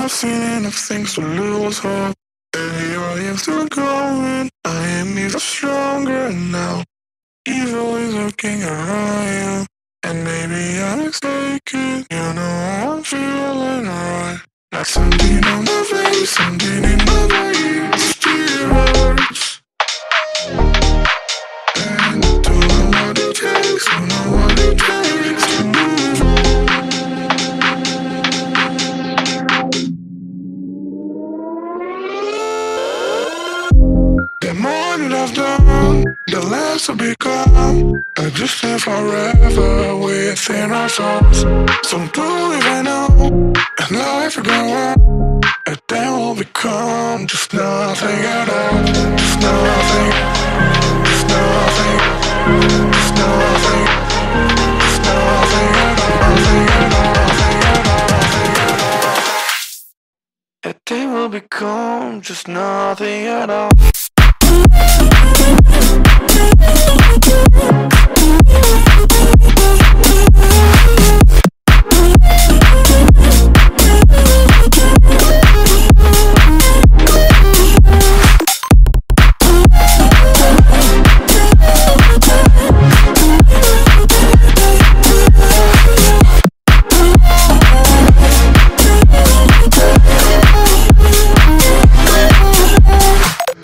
I've seen enough things to lose hope, and here I am still going. I am even stronger now. Evil is lurking around you, and maybe I'm mistaken. You know I'm feeling right. Like something on my face, something in my brain still hurts. And I don't know what it takes, don't know what it takes to move on. The more that I've done, the less I become. I just live forever within our souls. Some do even know, and life will go on, and then we'll become just nothing at all. Just nothing, just nothing, just nothing, just nothing at all, nothing at all, nothing at all, nothing at all. And then we'll become just nothing at all.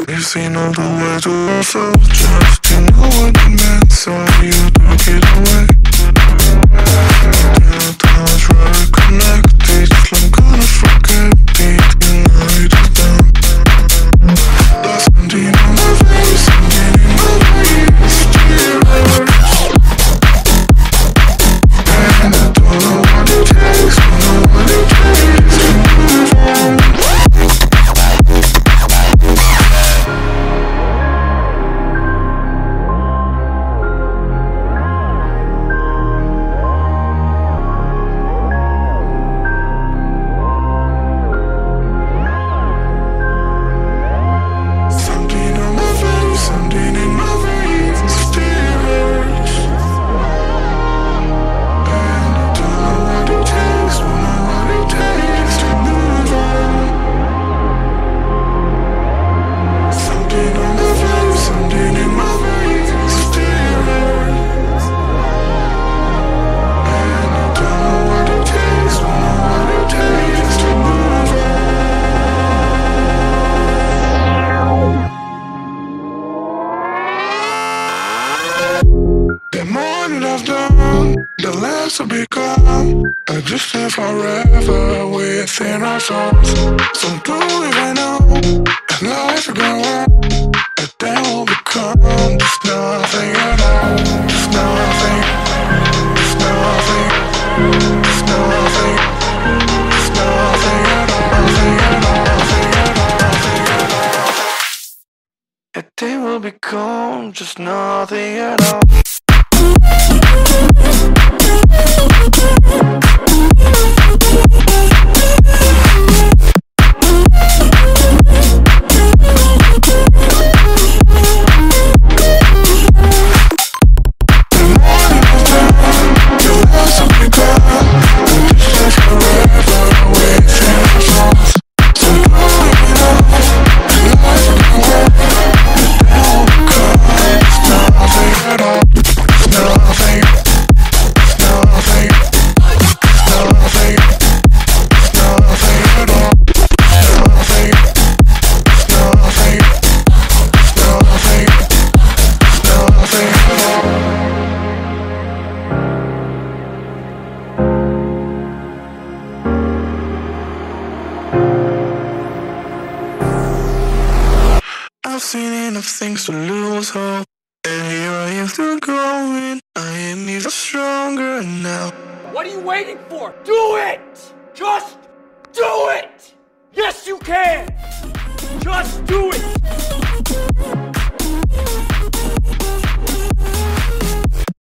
We've seen all the way to ourselves, just to know what it meant, so you took it away. Till times rather connected, I'm gonna forget it, you know it is done. There's something on my face, something in my brain, still hurts. And I don't know what it takes, don't know what it takes to move on. To become, I just live forever within our souls. Some do even know, and life will go on, and then we'll become just nothing at all. Just nothing, just nothing, just nothing, just nothing at all, nothing at all, nothing at all, nothing at all. And then we'll become just nothing at all. I've seen enough things to lose hope, and here I am still going. I am even stronger now. What are you waiting for? Do it! Just do it! Yes, you can! Just do it!